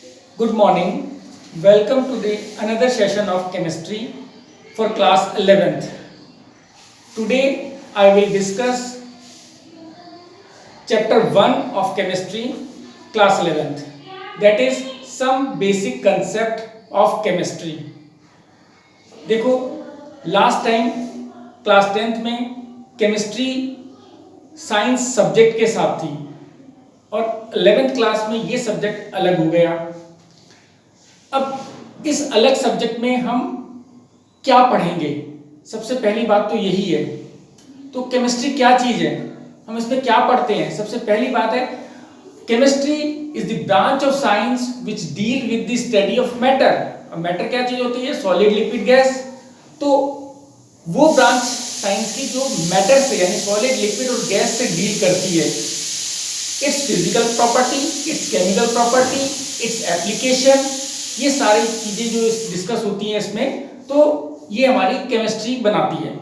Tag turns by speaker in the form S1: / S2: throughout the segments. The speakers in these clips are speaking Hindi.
S1: Good morning. Welcome to the another session of chemistry for class 11th. Today I will discuss chapter 1 of chemistry class 11th, that is some basic concept of chemistry. देखो लास्ट टाइम क्लास 10th में केमिस्ट्री साइंस सब्जेक्ट के साथ थी और 11th क्लास में ये सब्जेक्ट अलग हो गया। अब इस अलग सब्जेक्ट में हम क्या पढ़ेंगे? सबसे पहली बात तो यही है, तो केमिस्ट्री क्या चीज है, हम इसमें क्या पढ़ते हैं? सबसे पहली बात है chemistry is the branch of science which deal with the study of matter. अब मैटर क्या चीज होती है? Solid, liquid, gas. तो वो ब्रांच साइंस की जो मैटर से यानी सॉलिड, लिक्विड और गैस से डील करती है। It's physical property, it's chemical property, its application, ये सारी चीजें जो डिस्कस होती हैं इसमें, तो ये हमारी केमिस्ट्री बनाती है।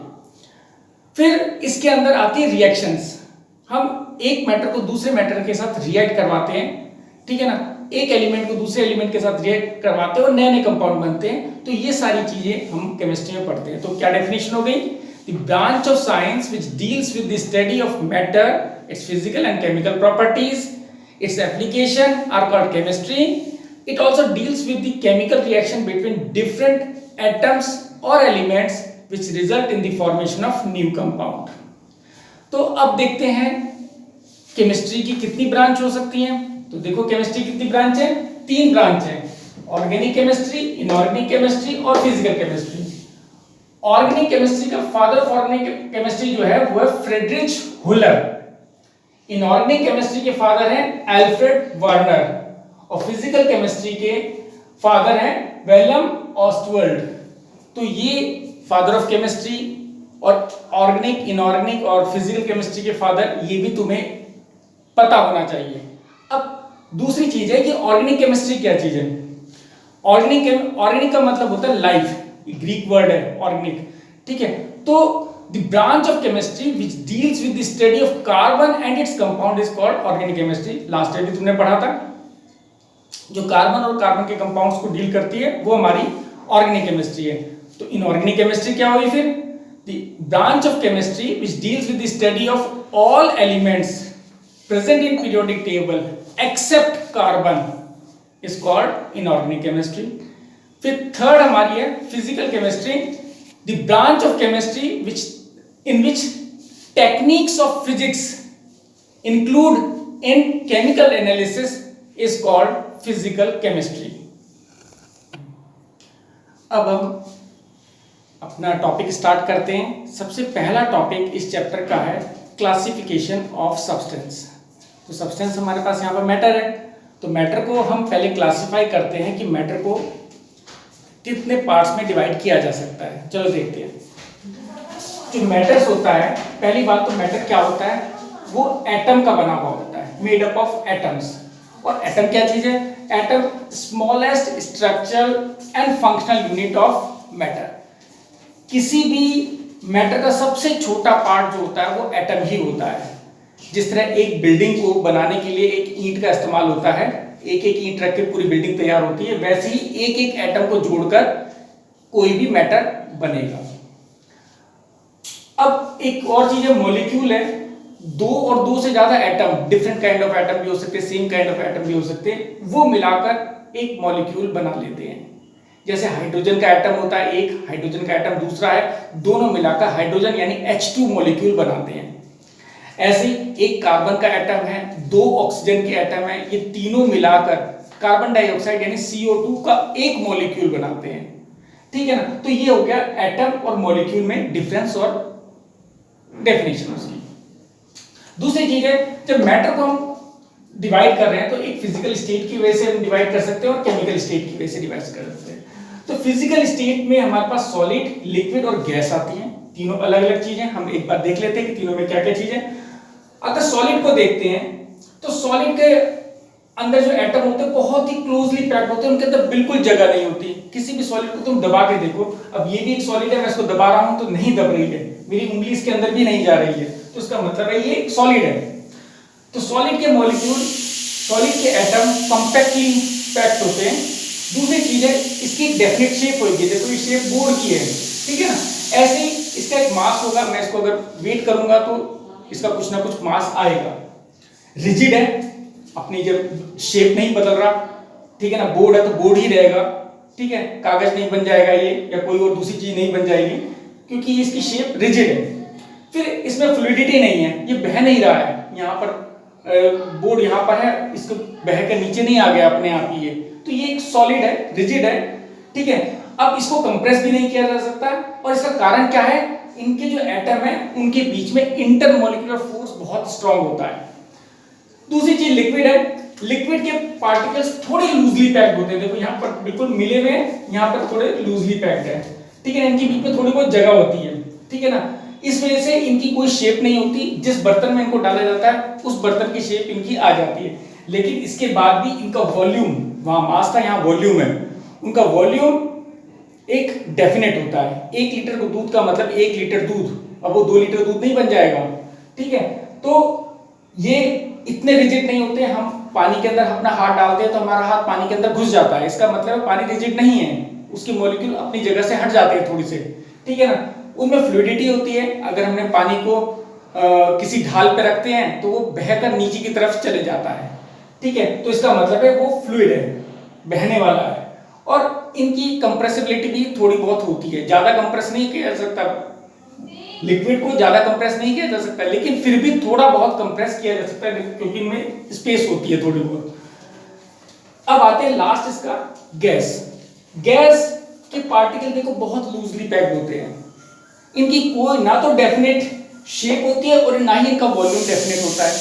S1: फिर इसके अंदर आती है रिएक्शंस। हम एक मैटर को दूसरे मैटर के साथ रिएक्ट करवाते हैं, ठीक है ना, एक एलिमेंट को दूसरे एलिमेंट के साथ रिएक्ट करवाते हैं और नए नए कंपाउंड बनते हैं। तो ये सारी चीजें हम केमिस्ट्री में पढ़ते हैं। तो क्या डेफिनेशन हो गई? The branch of science which deals with the study of matter, its physical and chemical properties, its application are called chemistry. It also deals with the chemical reaction between different atoms or elements which result in the formation of new compound. तो अब देखते हैं केमिस्ट्री की कितनी ब्रांच हो सकती हैं। तो देखो केमिस्ट्री कितनी ब्रांच है? 3 ब्रांच है, ऑर्गेनिक केमिस्ट्री, इनऑर्गेनिक केमिस्ट्री और फिजिकल केमिस्ट्री। ऑर्गेनिक केमिस्ट्री का फादर ऑफ ऑर्गेनिक केमिस्ट्री जो है वो है फ्रेडरिच हुलर। इनऑर्गेनिक केमिस्ट्री के फादर हैं एल्फ्रेड वार्नर और फिजिकल केमिस्ट्री के फादर हैं विलियम ऑस्टवर्ल्ड। तो ये फादर ऑफ केमिस्ट्री और ऑर्गेनिक, इनऑर्गेनिक और फिजिकल केमिस्ट्री के फादर, ये भी तुम्हें पता होना चाहिए। अब दूसरी चीज है कि ऑर्गेनिक केमिस्ट्री क्या चीज है। ऑर्गेनिक का मतलब होता है लाइफ, ग्रीक वर्ड है ऑर्गेनिक, ठीक है। तो the branch of chemistry which deals with the study of carbon and its compound is called organic chemistry. Last time भी तुमने पढ़ा था, जो कार्बन और कार्बन के कंपाउंड्स को डील करती है वो हमारी ऑर्गेनिक केमिस्ट्री है। तो इनऑर्गेनिक केमिस्ट्री क्या हुई फिर? The branch of chemistry which deals with the study of all elements present in periodic table except carbon is called inorganic chemistry. फिर थर्ड हमारी है physical chemistry, the branch of chemistry which in which techniques of physics include in chemical analysis is called physical chemistry. अब हम अपना टॉपिक स्टार्ट करते हैं। सबसे पहला टॉपिक इस चैप्टर का है क्लासिफिकेशन ऑफ सब्सटेंस। तो सब्सटेंस हमारे पास यहाँ पर मैटर है, तो मैटर को हम पहले क्लासिफाई करते हैं कि मैटर को कितने पार्ट्स में डिवाइड किया जा सकता है। चलो देखते हैं। जो मैटर्स होता है, पहली बात तो मैटर क्या होता है, वो एटम का बना हुआ होता है, मेड अप ऑफ एटम्स। और एटम क्या चीज है? Atom smallest structural and functional unit of matter. किसी भी मैटर का सबसे छोटा पार्ट जो होता है वो एटम ही होता है। जिस तरह एक बिल्डिंग को बनाने के लिए एक ईंट का इस्तेमाल होता है, एक एक ईंट रख के पूरी बिल्डिंग तैयार होती है, वैसे ही एक एक एटम को जोड़कर कोई भी मैटर बनेगा। अब एक और चीज है मॉलिक्यूल है। दो और दो से ज्यादा atom, different kind of atom भी हो सकते हैं, सेम काइंड ऑफ एटम भी हो सकते हैं, वो मिलाकर एक मॉलिक्यूल बना लेते हैं। जैसे हाइड्रोजन का एटम होता है एक, हाइड्रोजन का एटम दूसरा है, दोनों मिलाकर हाइड्रोजन यानी H2 मॉलिक्यूल बनाते हैं। ऐसे ही एक कार्बन का एटम है, 2 ऑक्सीजन के एटम है, ये तीनों मिलाकर कार्बन डाइऑक्साइड यानी CO2 का एक मॉलिक्यूल बनाते हैं, ठीक है ना। तो ये हो गया एटम और मॉलिक्यूल में डिफरेंस और डेफिनेशन उसकी। दूसरी चीज है, जब मैटर को हम डिवाइड कर रहे हैं तो एक फिजिकल स्टेट की वजह से हम डिवाइड कर सकते हैं और केमिकल स्टेट की वजह से डिवाइड कर सकते हैं। तो फिजिकल स्टेट में हमारे पास सॉलिड, लिक्विड और गैस आती हैं। तीनों अलग अलग चीजें, हम एक बार देख लेते हैं कि तीनों में क्या क्या चीजें। अगर सॉलिड को देखते हैं तो सॉलिड के अंदर जो एटम होते हैं बहुत ही क्लोजली पैक्ड होते हैं, उनके अंदर बिल्कुल जगह नहीं होती। किसी भी सॉलिड को तुम दबा के देखो, अब ये भी एक सॉलिड है, मैं इसको दबा रहा हूं तो नहीं दब रही है, मेरी उंगली इसके अंदर भी नहीं जा रही है, तो इसका मतलब है ये एक सॉलिड है। तो सॉलिड के मॉलिक्यूल, सॉलिड के एटम कॉम्पैक्टली पैक्ड होते हैं। दूसरी चीज है इसकी डेफिनेट शेप होगी, देखो ये शेप बोर्ड की है, ठीक है ना। ऐसे ही इसका एक मास होगा, मैं इसको अगर वेट करूंगा तो इसका कुछ ना कुछ मास आएगा। रिजिड है, अपनी जब शेप नहीं बदल रहा, ठीक है ना, बोर्ड है तो बोर्ड ही रहेगा, ठीक है, कागज नहीं बन जाएगा ये या कोई और दूसरी चीज नहीं बन जाएगी, क्योंकि इसकी शेप रिजिड है। फिर इसमें फ्लूइडिटी नहीं है, ये बह नहीं रहा है, यहाँ पर बोर्ड यहाँ पर है, इसको बह कर नीचे नहीं आ गया अपने आप ही ये, तो ये एक सॉलिड है, रिजिड है, ठीक है। अब इसको कंप्रेस भी नहीं किया जा सकता, और इसका कारण क्या है, इनके जो एटम है उनके बीच में इंटरमोलिकुलर फोर्स बहुत स्ट्रांग होता है। दूसरी चीज लिक्विड है, लिक्विड के पार्टिकल्स थोड़े लूजली पैक्ड होते हैं, देखो यहाँ पर बिल्कुल मिले हुए हैं, यहाँ पर थोड़े लूजली पैक्ड है, ठीक है, इनके बीच में थोड़ी बहुत जगह होती है, ठीक है ना। इस वजह से इनकी कोई शेप नहीं होती, जिस बर्तन में इनको डाला जाता है उस बर्तन की शेप इनकी आ जाती है। लेकिन इसके बाद भी इनका वॉल्यूम, वहां मास था, यहाँ वॉल्यूम है, उनका वॉल्यूम एक डेफिनेट होता है। 1 लीटर दूध का मतलब 1 लीटर दूध, अब वो 2 लीटर दूध नहीं बन जाएगा, ठीक है। तो ये इतने रिजिड नहीं होते, हम पानी के अंदर अपना हाथ डालते हैं तो हमारा हाथ पानी के अंदर घुस जाता है, इसका मतलब पानी रिजिड नहीं है, उसके मॉलिक्यूल अपनी जगह से हट जाते हैं थोड़ी से, ठीक है ना। उनमें फ्लूइडिटी होती है, अगर हमने पानी को किसी ढाल पे रखते हैं तो वो बहकर नीचे की तरफ चले जाता है, ठीक है, तो इसका मतलब है वो फ्लूइड है, बहने वाला है। और इनकी कंप्रेसिबिलिटी भी थोड़ी बहुत होती है, ज्यादा कंप्रेस नहीं किया जा सकता, लिक्विड को ज्यादा कंप्रेस नहीं किया जा सकता, लेकिन फिर भी थोड़ा बहुत कंप्रेस किया जा सकता है, क्योंकि इनमें स्पेस होती है थोड़ी बहुत। अब आते हैं लास्ट इसका गैस। गैस के पार्टिकल देखो बहुत लूजली पैक्ड होते हैं, इनकी कोई ना तो डेफिनेट शेप होती है और ना ही इनका वॉल्यूम डेफिनेट होता है।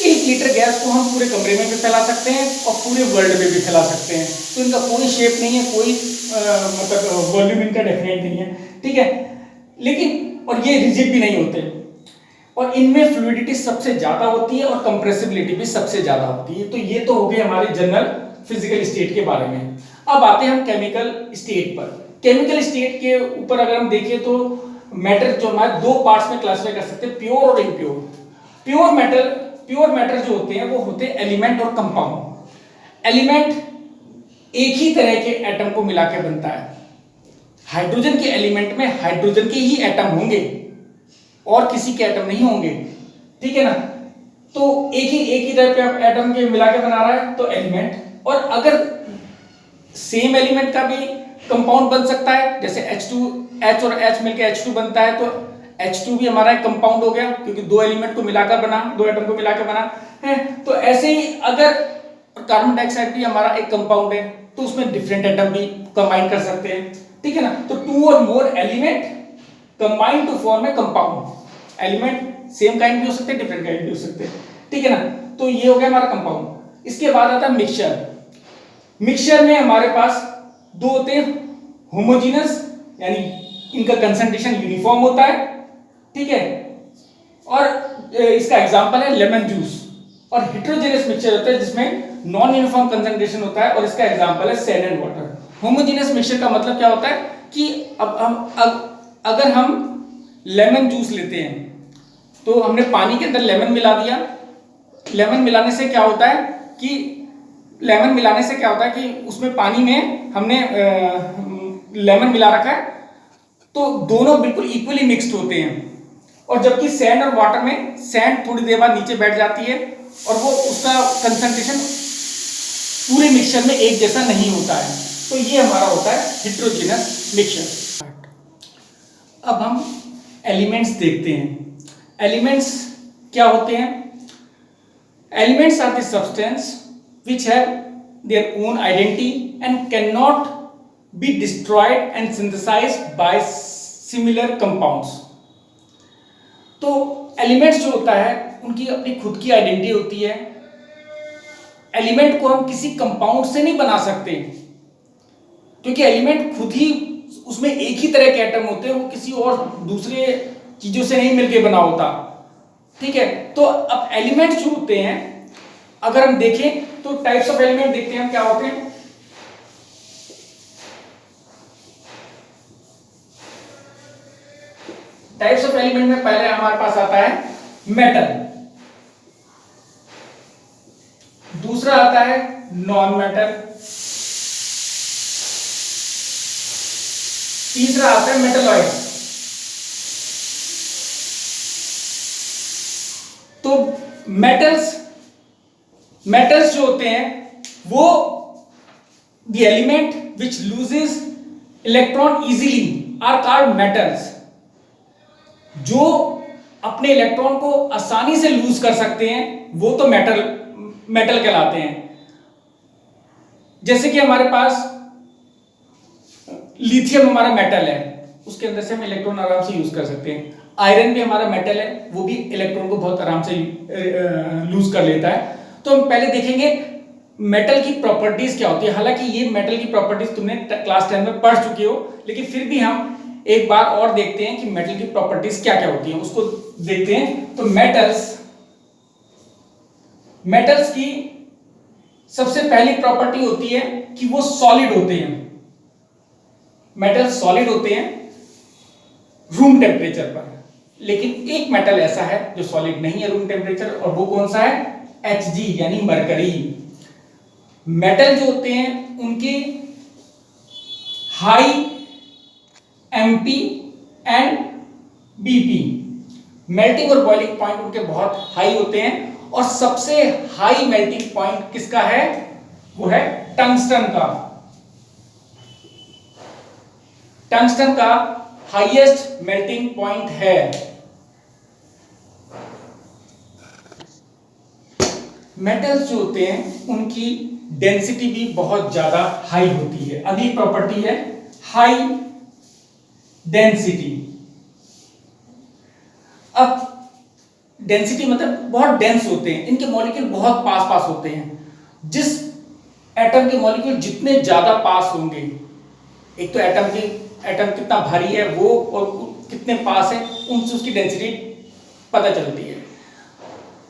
S1: 1 लीटर गैस को हम पूरे कमरे में भी फैला सकते हैं और पूरे वर्ल्ड में भी फैला सकते हैं, तो इनका कोई शेप नहीं है, कोई मतलब वॉल्यूम इनका डेफिनेट नहीं है, ठीक है। लेकिन और ये रिजिड भी नहीं होते, और इनमें फ्लूइडिटी सबसे ज्यादा होती है और कंप्रेसिबिलिटी भी सबसे ज्यादा होती है। तो ये तो हो गए हमारे जनरल फिजिकल स्टेट के बारे में। अब आते हैं हम केमिकल स्टेट पर। केमिकल स्टेट के ऊपर अगर हम देखें तो मैटर जो हमारे 2 पार्ट्स में क्लासिफाई कर सकते हैं, प्योर और इम्प्योर। प्योर मैटर जो होते हैं वो होते हैं एलिमेंट और कंपाउंड। एलिमेंट एक ही तरह के एटम को मिला के बनता है, हाइड्रोजन के एलिमेंट में हाइड्रोजन के ही एटम होंगे और किसी के एटम नहीं होंगे, ठीक है ना। तो एक ही तरह के एटम के मिला के बना रहा है तो एलिमेंट। और अगर सेम एलिमेंट का भी कंपाउंड बन सकता है, जैसे H और H मिलकर H2 बनता है, तो H2 भी हमारा एक कंपाउंड हो गया, क्योंकि 2 एलिमेंट को मिलाकर बना, 2 एटम को मिलाकर बना है। तो ऐसे ही अगर कार्बन डाइऑक्साइड भी हमारा एक कंपाउंड है तो उसमें डिफरेंट एटम भी कंबाइन कर सकते हैं, ठीक है ना। तो 2 और more element combine to form a compound. Element same kind भी हो सकते हैं, डिफरेंट काइंड भी हो सकते हैं, ठीक है ना। तो ये हो गया हमारा कंपाउंड। इसके बाद आता है मिक्सचर। मिक्सचर में हमारे पास 2 होते हैं, होमोजेनस यानी इनका कंसंट्रेशन यूनिफॉर्म होता है, ठीक है, और इसका एग्जांपल है लेमन जूस। और हेटेरोजेनस मिक्सचर होता है जिसमें नॉन यूनिफॉर्म कंसंट्रेशन होता है, और इसका एग्जांपल है sand and water. Homogeneous mixture का मतलब क्या होता है कि अगर हम लेमन जूस लेते हैं तो हमने पानी के अंदर लेमन मिला दिया। लेमन मिलाने से क्या होता है कि उसमें पानी में हमने लेमन मिला रखा है, तो दोनों बिल्कुल इक्वली मिक्स्ड होते हैं। और जबकि सैंड और वाटर में सैंड थोड़ी देर बाद नीचे बैठ जाती है और वो उसका कंसंट्रेशन पूरे मिक्सचर में एक जैसा नहीं होता है। तो ये हमारा होता है हेटेरोजेनस मिक्सचर। अब हम एलिमेंट्स देखते हैं। एलिमेंट्स क्या होते हैं? Elements are the substance which have their own identity and cannot be destroyed and synthesized by similar compounds। तो एलिमेंट्स जो होता है उनकी अपनी खुद की आइडेंटिटी होती है। एलिमेंट को हम किसी कंपाउंड से नहीं बना सकते, क्योंकि एलिमेंट खुद ही उसमें एक ही तरह के एटम होते हैं, वो किसी और दूसरे चीजों से नहीं मिलके बना होता, ठीक है। तो अब एलिमेंट्स जो होते हैं, अगर हम देखें तो टाइप्स ऑफ एलिमेंट देखते हैं हम क्या होते हैं। टाइप्स ऑफ एलिमेंट में पहले हमारे पास आता है मेटल, दूसरा आता है नॉन मेटल, तीसरा आता है मेटलॉइड। तो मेटल्स जो होते हैं वो the element which loses electron easily are called metals. जो अपने इलेक्ट्रॉन को आसानी से लूज कर सकते हैं वो तो मेटल कहलाते हैं। जैसे कि हमारे पास लिथियम हमारा मेटल है, उसके अंदर से हम इलेक्ट्रॉन आराम से यूज कर सकते हैं। आयरन भी हमारा मेटल है, वो भी इलेक्ट्रॉन को बहुत आराम से लूज कर लेता है। तो हम पहले देखेंगे मेटल की प्रॉपर्टीज क्या होती है। हालांकि ये मेटल की प्रॉपर्टीज तुमने क्लास 10 में पढ़ चुके हो, लेकिन फिर भी हम एक बार और देखते हैं कि मेटल की प्रॉपर्टीज क्या क्या होती हैं, उसको देखते हैं। तो मेटल्स की सबसे पहली प्रॉपर्टी होती है कि वो सॉलिड होते हैं। मेटल सॉलिड होते हैं रूम टेम्परेचर पर, लेकिन एक मेटल ऐसा है जो सॉलिड नहीं है रूम टेम्परेचर, और वो कौन सा है? Hg यानी मरकरी। मेटल जो होते हैं उनके high Mp and Bp, melting और बॉइलिंग पॉइंट उनके बहुत हाई होते हैं। और सबसे हाई मेल्टिंग पॉइंट किसका है? वो है टंगस्टन का। टंगस्टन का हाईएस्ट मेल्टिंग पॉइंट है। मेटल्स जो होते हैं उनकी डेंसिटी भी बहुत ज्यादा हाई होती है। अगली प्रॉपर्टी है हाई डेंसिटी। अब डेंसिटी मतलब बहुत डेंस होते हैं, इनके मॉलिक्यूल बहुत पास पास होते हैं। जिस एटम के मॉलिक्यूल जितने ज्यादा पास होंगे, एक तो एटम कितना भारी है वो, और कितने पास है, उनसे उसकी डेंसिटी पता चलती है।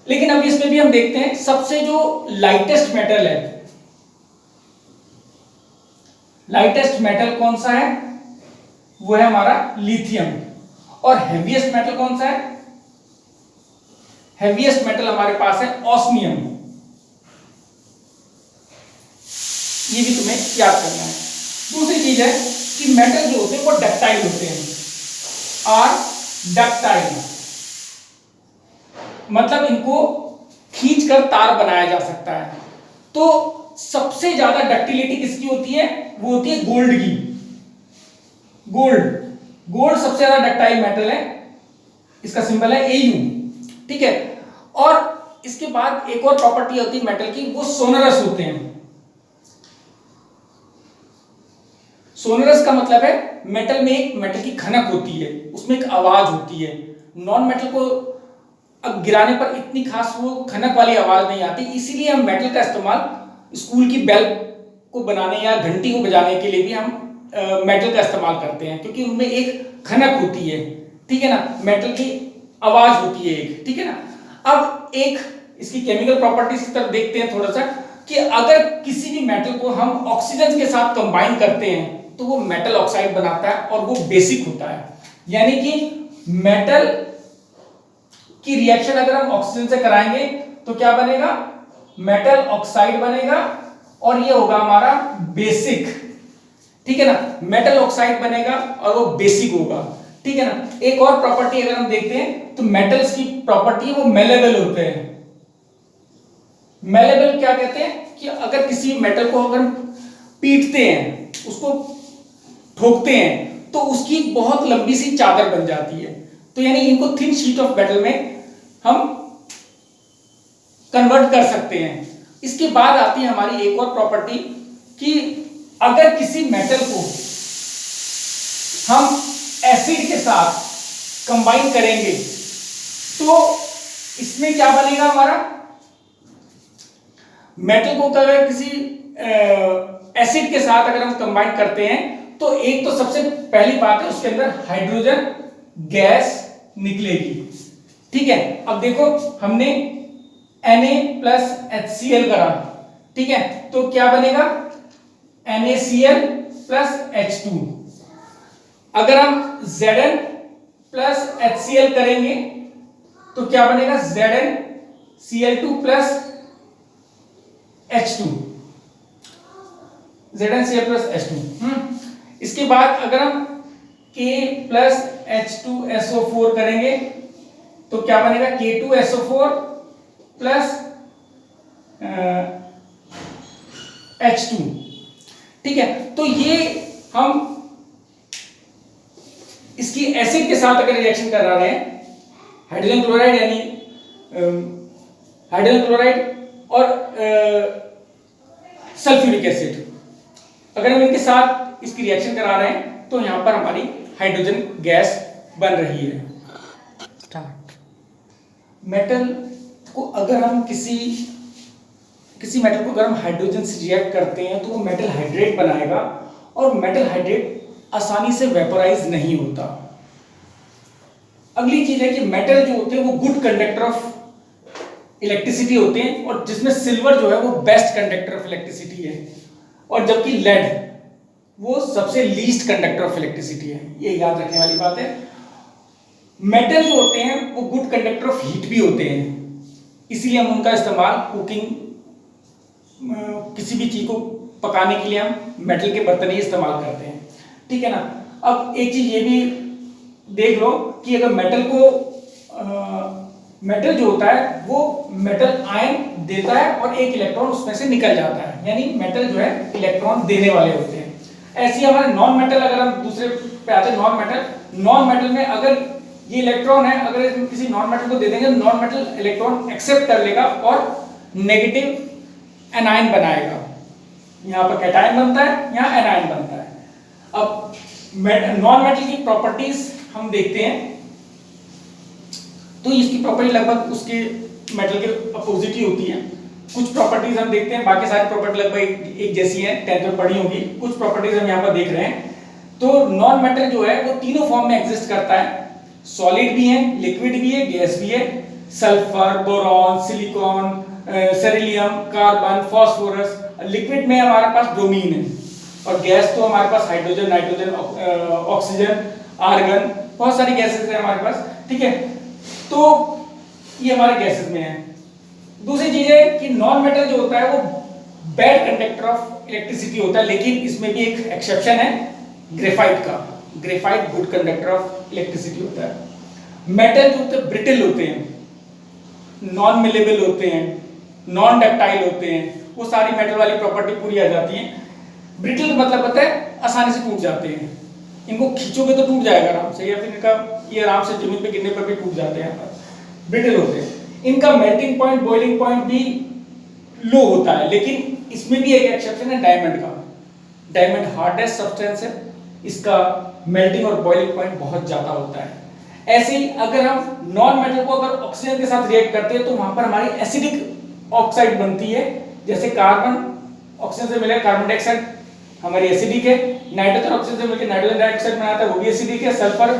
S1: लेकिन अब इसमें भी हम देखते हैं सबसे जो लाइटेस्ट मेटल है, लाइटेस्ट मेटल कौन सा है? वो है हमारा लिथियम। और हेवीएस्ट मेटल कौन सा है? हेवीएस्ट मेटल हमारे पास है ऑस्मियम। ये भी तुम्हें याद करना है। दूसरी चीज है कि मेटल जो होते हैं वो डक्टाइल होते हैं। आर डक्टाइल मतलब इनको खींचकर तार बनाया जा सकता है। तो सबसे ज्यादा डक्टिलिटी किसकी होती है? वो होती है गोल्ड की। गोल्ड सबसे ज्यादा डक्टाइल मेटल है, इसका सिंबल है Au। ठीक है। और इसके बाद एक और प्रॉपर्टी होती है मेटल की, वो सोनरस होते हैं। सोनरस का मतलब है मेटल में एक मेटल की खनक होती है, उसमें एक आवाज होती है। नॉन मेटल को अब गिराने पर इतनी खास वो खनक वाली आवाज नहीं आती, इसीलिए हम मेटल का इस्तेमाल स्कूल की बेल को बनाने या घंटी को बजाने के लिए भी हम मेटल का इस्तेमाल करते हैं, क्योंकि उनमें एक खनक होती है। ठीक है ना, मेटल की आवाज होती है एक। ठीक है ना। अब एक इसकी केमिकल प्रॉपर्टीज की तरफ देखते हैं थोड़ा सा, कि अगर किसी भी मेटल को हम ऑक्सीजन के साथ कंबाइन करते हैं तो वो मेटल ऑक्साइड बनाता है और वो बेसिक होता है। यानी कि मेटल की रिएक्शन अगर हम ऑक्सीजन से कराएंगे तो क्या बनेगा? मेटल ऑक्साइड बनेगा, और ये होगा हमारा बेसिक। ठीक है ना, मेटल ऑक्साइड बनेगा और वो बेसिक होगा। ठीक है ना। एक और प्रॉपर्टी अगर हम देखते हैं तो मेटल्स की प्रॉपर्टी है वो मेलेबल होते हैं। मेलेबल क्या कहते हैं? कि अगर किसी मेटल को अगर पीटते हैं, उसको ठोकते हैं, तो उसकी बहुत लंबी सी चादर बन जाती है। तो यानी इनको थिन शीट ऑफ मेटल में हम कन्वर्ट कर सकते हैं। इसके बाद आती है हमारी एक और प्रॉपर्टी, कि अगर किसी मेटल को हम एसिड के साथ कंबाइन करेंगे तो इसमें क्या बनेगा? हमारा मेटल को अगर किसी एसिड के साथ अगर हम कंबाइन करते हैं तो एक तो सबसे पहली बात है उसके अंदर हाइड्रोजन गैस निकलेगी। ठीक है। अब देखो हमने Na+HCl करा। ठीक है, तो क्या बनेगा? NaCl+H2। अगर हम Zn+HCl करेंगे तो क्या बनेगा? ZnCl2+, H2 ZnCl plus H2। इसके बाद अगर हम K प्लस H2SO4 करेंगे तो क्या बनेगा, K2SO4 प्लस H2। ठीक है, तो ये हम इसकी एसिड के साथ अगर रिएक्शन करा रहे हैं, हाइड्रोजन क्लोराइड यानी हाइड्रोजन क्लोराइड और सल्फ्यूरिक एसिड, अगर हम इनके साथ इसकी रिएक्शन करा रहे हैं तो यहां पर हमारी हाइड्रोजन गैस बन रही है। मेटल को अगर हम किसी मेटल को अगर हम हाइड्रोजन से रिएक्ट करते हैं तो वो मेटल हाइड्रेट बनाएगा, और मेटल हाइड्रेट आसानी से वेपोराइज नहीं होता। अगली चीज है कि मेटल जो होते हैं वो गुड कंडक्टर ऑफ इलेक्ट्रिसिटी होते हैं, और जिसमें सिल्वर जो है वो बेस्ट कंडक्टर ऑफ इलेक्ट्रिसिटी है, और जबकि लेड वो सबसे लीस्ट कंडक्टर ऑफ इलेक्ट्रिसिटी है। ये याद रखने वाली बात है। मेटल जो होते हैं वो गुड कंडक्टर ऑफ हीट भी होते हैं, इसीलिए हम उनका इस्तेमाल कुकिंग, किसी भी चीज को पकाने के लिए हम मेटल के बर्तन ही इस्तेमाल करते हैं। ठीक है ना। अब एक चीज ये भी देख लो कि अगर मेटल जो होता है वो मेटल आयन देता है और एक इलेक्ट्रॉन उसमें से निकल जाता है, यानी मेटल जो है इलेक्ट्रॉन देने वाले होते हैं। ऐसे ही हमारे नॉन मेटल, अगर हम दूसरे पे आते हैं नॉन मेटल में अगर ये इलेक्ट्रॉन है, अगर किसी नॉन मेटल को दे देंगे, नॉन मेटल इलेक्ट्रॉन एक्सेप्ट कर लेगा और नेगेटिव एनायन बनाएगा। यहाँ पर कैटायन बनता है, यहाँ एनायन बनता है। अब नॉन मेटल की प्रॉपर्टीज हम देखते हैं, तो इसकी प्रॉपर्टी लगभग उसके मेटल के अपोजिट ही होती है। कुछ प्रॉपर्टीज हम देखते हैं, बाकी सारी प्रॉपर्टी लगभग एक जैसी हैं, 10th में पढ़ी होगी। कुछ प्रॉपर्टीज हम यहाँ पर देख रहे हैं। तो नॉन मेटल जो है वो तीनों फॉर्म में एग्जिस्ट करता है, सॉलिड भी है, लिक्विड भी है, गैस भी है। सल्फर, बोरॉन, सिलिकॉन, सेरिलियम, कार्बन, फास्फोरस। लिक्विड में हमारे पास ब्रोमीन है, और गैस तो हमारे पास हाइड्रोजन, नाइट्रोजन, ऑक्सीजन, आर्गन, बहुत सारी गैसेस है हमारे पास। ठीक है, तो ये हमारे गैसेस में है। दूसरी चीज है कि नॉन मेटल जो होता है वो बैड कंडक्टर ऑफ इलेक्ट्रिसिटी होता है, लेकिन इसमें भी एक एक्सेप्शन है ग्रेफाइट का। Graphite good conductor of electricity होता है। मेटल जो होते हैं ब्रिटल होते हैं, नॉन मिलेबल होते हैं, नॉन डक्टाइल होते हैं, वो सारी मेटल वाली प्रॉपर्टी पूरी आ जाती है। ब्रिटल का मतलब पता है, आसानी से टूट जाते हैं। इनको खींचोगे तो टूट जाएगा आराम से, या फिर इनका ये आराम से जमीन पे गिरने पर भी टूट जाते हैं। ब्रिटल होते हैं। इनका मेल्टिंग पॉइंट, बॉइलिंग पॉइंट भी लो होता है, लेकिन इसमें भी एक एक्सेप्शन है डायमंड का। डायमंड हार्डेस्ट सब्सटेंस है, इसका मेल्टिंग और बॉइलिंग पॉइंट बहुत ज्यादा होता है। ऐसे ही अगर हम नॉन मेटल को अगर ऑक्सीजन के साथ रिएक्ट करते हैं तो वहां पर हमारी एसिडिक ऑक्साइड बनती है। जैसे कार्बन ऑक्सीजन से मिले कार्बन डाइऑक्साइड हमारी एसिडिक है, नाइट्रोजन ऑक्सीजन से मिलकर नाइट्रोजन डाइऑक्साइड बनाता है, वो भी एसिडिक है। सल्फर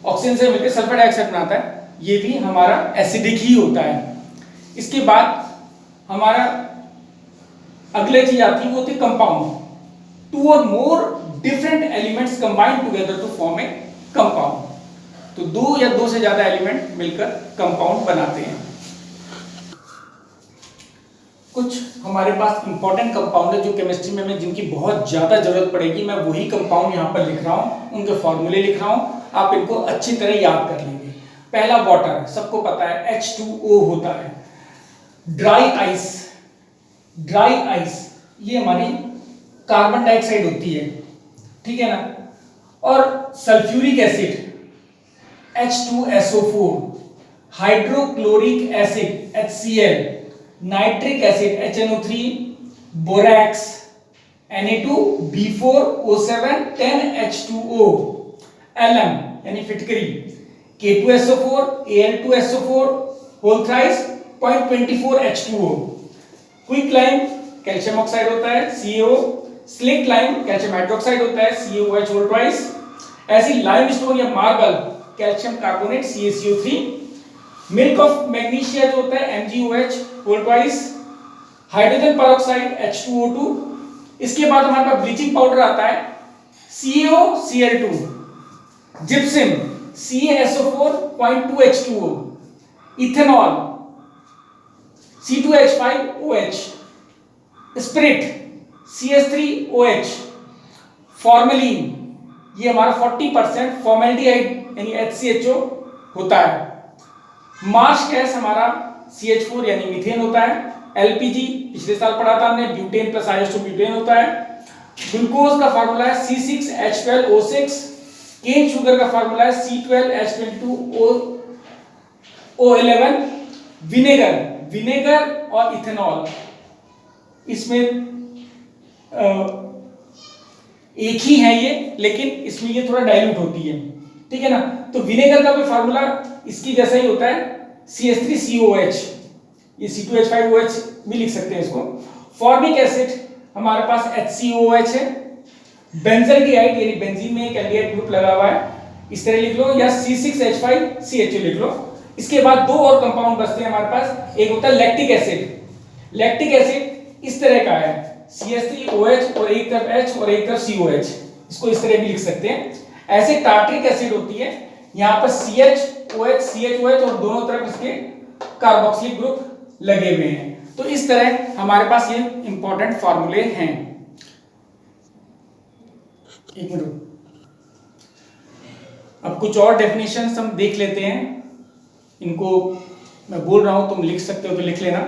S1: ऑक्सीजन से मिलकर सल्फर डाइऑक्साइड बनाता है, ये भी हमारा एसिडिक ही होता है। इसके बाद हमारा अगले चीज आती है वो होती है कंपाउंड। टू और more different elements combine together to form a compound. तो दो या दो से ज्यादा एलिमेंट मिलकर कंपाउंड बनाते हैं। कुछ हमारे पास इंपॉर्टेंट कंपाउंड है जो केमिस्ट्री में जिनकी बहुत ज्यादा जरूरत पड़ेगी, मैं वही कंपाउंड यहां पर लिख रहा हूं, उनके फॉर्मूले लिख रहा हूं, आप इनको अच्छी तरह याद कर लेंगे। पहला वाटर, सबको पता है H2O होता है। ड्राई आइस, ड्राई आइस ये हमारी कार्बन डाइऑक्साइड होती है, ठीक है ना। और sulphuric acid H2SO4, hydrochloric acid HCl, nitric acid HNO3, borax Na2B4O7 10H2O, alum यानी फिटकरी, K2SO4, Al2SO4 whole thrice 0.24H2O, quick lime calcium oxide होता है CaO, slick lime calcium hydroxide होता है CaOH होल ट्वाइस। ऐसी लाइमस्टोन या marble calcium carbonate CaCO3, milk of magnesia जो होता है MgOH whole twice, hydrogen peroxide H2O2। इसके बाद हमारे पास ब्लीचिंग पाउडर आता है CaOCl2, gypsum CaSO4 0.2H2O, ethanol C2H5OH, spirit CH3OH, formalin, ये हमारा 40% फॉर्मेल्डिहाइड यानी HCHO होता है। मार्श गैस हमारा CH4 यानी मीथेन होता है। LPG पिछले साल पढ़ा था हमने, ब्यूटेन प्लस आइसोब्यूटेन होता है। ग्लूकोज का फार्मूला है C6H12O6। केन शुगर का फार्मूला है C12H22O11। विनेगर और इथेनॉल इसमें एक ही है ये, लेकिन इसमें ये थोड़ा डाइल्यूट होती है, ठीक है ना। तो विनेगर का भी फार्मूला इसकी जैसा ही होता है CH3COH, ये C2H5OH भी लिख सकते हैं इसको। फॉर्मिक एसिड हमारे पास HCOOH है। बेंजल्डिहाइड यानी बेंजीन में एक एल्डिहाइड ग्रुप लगा हुआ है, इस तरह लिख लो, या C6H5CHO लिख लो। इसके बाद दो और कंपाउंड बचते हैं हमारे पास, एक होता है लैक्टिक एसिड। लैक्टिक एसिड इस तरह का है CH3OH और एक तरफ H और एक तरफ COH, इसको इस तरह भी लिख सकते हैं। ऐसे टार्ट्रिक एसिड होती है, यहाँ पर CHOH CHOH और दोनों तरफ इसके कार्बोक्सिलिक ग्रुप लगे हुए हैं। तो इस तरह हमारे पास ये इंपॉर्टेंट फार्मूले हैं। एक मिनट, अब कुछ और डेफिनेशंस हम देख लेते हैं, इनको मैं बोल रहा हूं, तुम लिख सकते हो तो लिख लेना।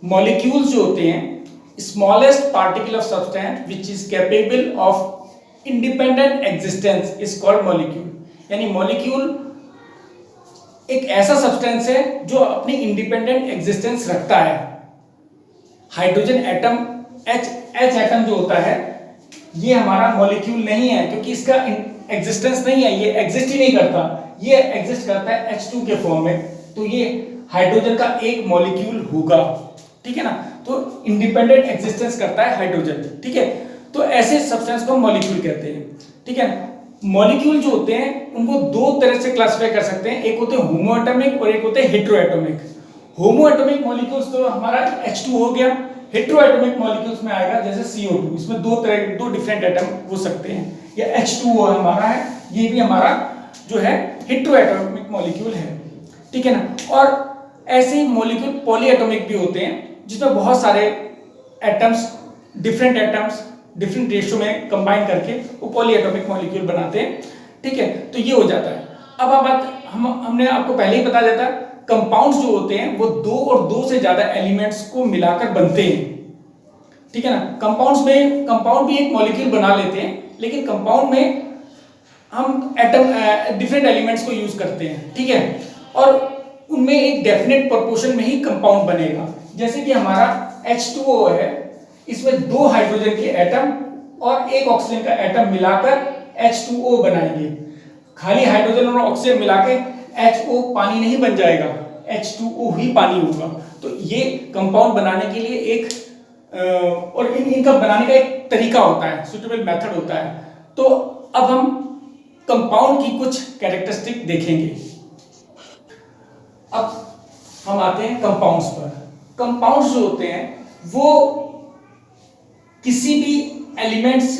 S1: मॉलिक्यूल्स जो होते हैं, smallest particle of substance which is capable of independent existence is called molecule. यानी मॉलिक्यूल एक ऐसा सब्सटेंस है जो अपनी इंडिपेंडेंट एग्जिस्टेंस रखता है। हाइड्रोजन एटम H एटम जो होता है, ये हमारा मॉलिक्यूल नहीं है, क्योंकि इसका एग्जिस्टेंस नहीं है, ये एग्जिस्ट ही नहीं करता, ये एग्जिस्ट करता है H2 के फॉर्म में। तो ये हाइड्रोजन का एक मॉलिक्यूल होगा, ठीक है ना। तो इंडिपेंडेंट एग्जिस्टेंस करता है हाइड्रोजन, ठीक है। तो ऐसे सब्सटेंस को मॉलिक्यूल कहते हैं, ठीक है। मॉलिक्यूल जो होते हैं उनको दो तरह से क्लासिफाई कर सकते हैं, एक होते हैं होमोएटॉमिक और एक होते हैं हेटेरोएटॉमिक। होमोएटॉमिक मॉलिक्यूल्स तो हमारा H2 हो गया। हेटेरोएटॉमिक मॉलिक्यूल्स में आएगा जैसे CO2, इसमें दो डिफरेंट एटम हो सकते हैं, या H2O हमारा है, ये भी हमारा जो है हेटेरोएटॉमिक मॉलिक्यूल है, ठीक है ना। और ऐसे ही मॉलिक्यूल पॉलीएटॉमिक भी होते हैं, जिसमें बहुत सारे एटम्स डिफरेंट रेशियो में कंबाइन करके वो पॉलीएटॉमिक मॉलिक्यूल बनाते हैं, ठीक है। तो ये हो जाता है। अब बात हमने आपको पहले ही बता दिया था, कंपाउंड्स जो होते हैं वो दो और दो से ज्यादा एलिमेंट्स को मिलाकर बनते हैं, ठीक है ना। कंपाउंड भी एक मॉलिक्यूल बना लेते हैं, लेकिन कंपाउंड में हम डिफरेंट एलिमेंट्स को यूज करते हैं, ठीक है। और उनमें एक डेफिनेट प्रोपोर्शन में ही कंपाउंड बनेगा। जैसे कि हमारा H2O है, इसमें दो हाइड्रोजन के एटम और एक ऑक्सीजन का एटम मिलाकर H2O बनाएंगे। खाली हाइड्रोजन और ऑक्सीजन मिलाके HO पानी नहीं बन जाएगा, H2O ही पानी होगा। तो ये कंपाउंड बनाने के लिए एक और इनका बनाने का एक तरीका होता है, सुटेबल मेथड होता है। तो अब हम कंपाउंड की कुछ कैरेक्टरिस्टिक देखेंगे। अब हम आते हैं कंपाउंड्स पर। कंपाउंड्स जो होते हैं वो किसी भी एलिमेंट्स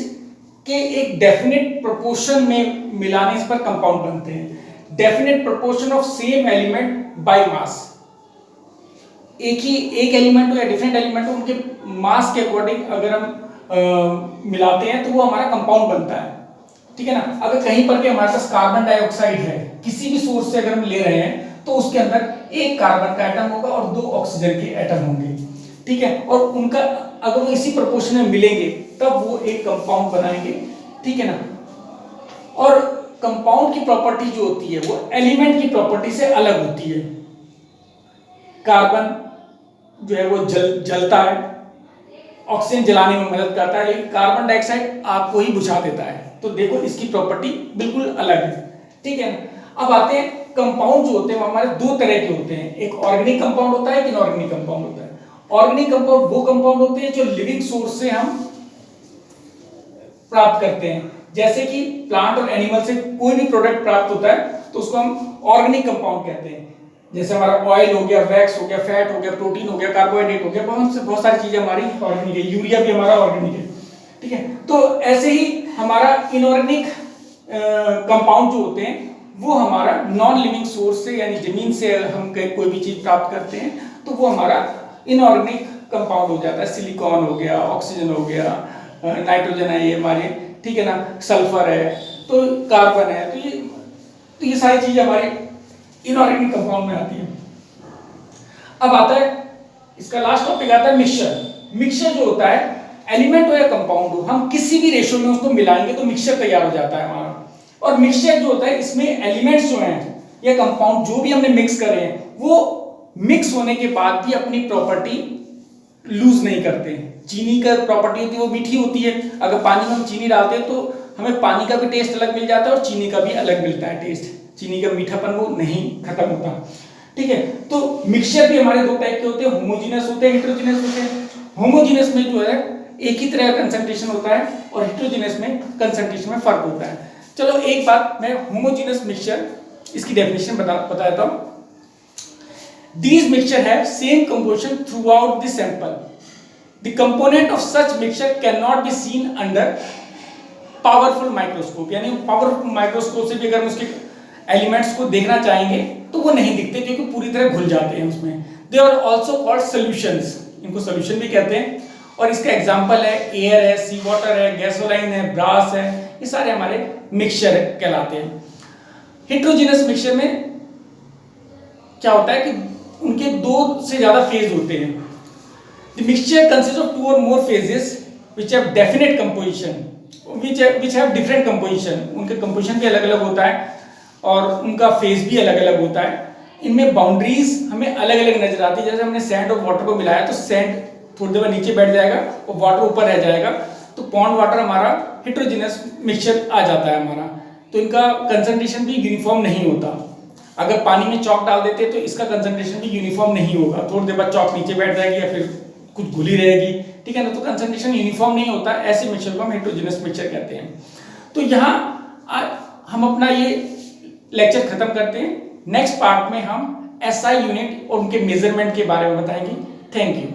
S1: के एक डेफिनेट प्रोपोर्शन में मिलाने पर कंपाउंड बनते हैं। Definite proportion of same element by mass. एक एलिमेंट हो या डिफरेंट एलिमेंट हो, उनके मास के अकॉर्डिंग अगर हम मिलाते हैं तो वो हमारा कंपाउंड बनता है, ठीक है ना। अगर कहीं पर भी हमारे पास कार्बन डाइऑक्साइड है, किसी भी सोर्स से अगर हम ले रहे हैं, तो उसके अंदर एक कार्बन का एटम होगा और दो ऑक्सीजन के एटम होंगे, ठीक है। और उनका अगर वो इसी प्रोपोर्शन में मिलेंगे तब वो एक कंपाउंड बनाएंगे, ठीक है ना। और कंपाउंड की प्रॉपर्टी जो होती है वो एलिमेंट की प्रॉपर्टी से अलग होती है। कार्बन जो है वो जलता है, ऑक्सीजन जलाने में मदद करता है, लेकिन कार्बन डाइऑक्साइड आग को ही बुझा देता है। तो देखो इसकी प्रॉपर्टी बिल्कुल अलग है, ठीक है ना। अब आते हैं कंपाउंड जो होते हैं वो हमारे दो तरह के होते हैं, एक ऑर्गेनिक कंपाउंड होता है, एक इनऑर्गेनिक कंपाउंड होता है। ऑर्गेनिक कंपाउंड वो कंपाउंड होते हैं जो लिविंग सोर्स से हम प्राप्त करते हैं। जैसे कि प्लांट और एनिमल से कोई भी प्रोडक्ट प्राप्त होता है तो उसको हम ऑर्गेनिक कंपाउंड कहते हैं। जैसे हमारा ऑयल हो गया, वैक्स हो गया, फैट हो गया, प्रोटीन हो गया, कार्बोहाइड्रेट हो गया, बहुत सारी चीजें हमारी ऑर्गेनिक है। यूरिया भी हमारा ऑर्गेनिक है, ठीक है। तो ऐसे ही हमारा इनऑर्गेनिक कंपाउंड जो होते हैं वो हमारा नॉन लिविंग सोर्स से यानी जमीन से हम कोई भी चीज प्राप्त करते हैं तो वो हमारा इनऑर्गेनिक कंपाउंड हो जाता है, सिलिकॉन हो गया, ऑक्सीजन हो गया, नाइट्रोजन है ये हमारे, ठीक है ना, सल्फर है, तो कार्बन है, तो ये सारी चीजें हमारे इनऑर्गेनिक कंपाउंड में आती है। अब आता है इसका लास्ट टॉपिक आता है मिक्सचर। मिक्सचर जो होता है एलिमेंट हो या कंपाउंड हो, हम किसी भी रेशियो में उसको मिलाएंगे तो मिक्सचर तैयार हो जाता है हमारा। और मिक्सचर जो होता है इसमें एलिमेंट्स जो हैं या कंपाउंड जो भी हमने मिक्स करे हैं वो मिक्स होने के बाद भी अपनी प्रॉपर्टी लूज नहीं करते। चीनी का प्रॉपर्टी होती है वो मीठी होती है, अगर पानी में हम चीनी डालते हैं तो हमें पानी का भी टेस्ट अलग मिल जाता है और चीनी का भी अलग मिलता है टेस्ट, चीनी का मीठापन वो नहीं खत्म होता, ठीक है। तो मिक्सचर भी हमारे दो टाइप के होते हैं, होमोजेनस होते हैं, हेटेरोजेनस होते हैं। होमोजेनस में जो है एक ही तरह का कंसंट्रेशन होता है और हेटेरोजेनस में कंसंट्रेशन में फर्क होता है। चलो एक बात मैं होमोजेनस मिक्सचर इसकी डेफिनेशन बता देता हूं। These mixture have same composition throughout the sample. The component of such mixture cannot be seen under powerful microscope. यानी powerful microscope से भी अगर हम उसके एलिमेंट्स को देखना चाहेंगे तो वो नहीं दिखते क्योंकि पूरी तरह घुल जाते हैं उसमें। They are also called solutions. इनको solution भी कहते हैं। और इसका एग्जाम्पल है एयर है, सी वाटर है, गैसोलाइन है, ब्रास है, ये सारे हमारे मिक्सचर कहलाते हैं। हेटेरोजेनस मिक्सचर में क्या होता है कि उनके दो से ज्यादा फेज होते हैं। The mixture consists of two or more phases which have definite composition, which have different composition. उनका composition भी अलग अलग होता है और उनका फेज भी अलग अलग होता है। इनमें बाउंड्रीज हमें अलग अलग नजर आती है। जैसे हमने सैंड और वाटर को मिलाया तो सैंड थोड़ी देर नीचे बैठ जाएगा और वाटर ऊपर रह जाएगा, तो पॉन्ड वाटर हमारा हेटेरोजेनस मिक्सचर आ जाता है हमारा। तो इनका कंसंट्रेशन भी यूनिफॉर्म नहीं होता। अगर पानी में चॉक डाल देते तो इसका कंसंट्रेशन भी यूनिफॉर्म नहीं होगा, थोड़ी देर बाद चॉक नीचे बैठ जाएगी या फिर कुछ घुली रहेगी, ठीक है ना, तो कंसंट्रेशन यूनिफॉर्म नहीं होता। ऐसे मिक्सचर को हम हेटेरोजेनस मिक्सचर कहते हैं। तो यहाँ हम अपना ये लेक्चर खत्म करते हैं। नेक्स्ट पार्ट में हम एसआई यूनिट और उनके मेजरमेंट के बारे में बताएंगे। Thank you.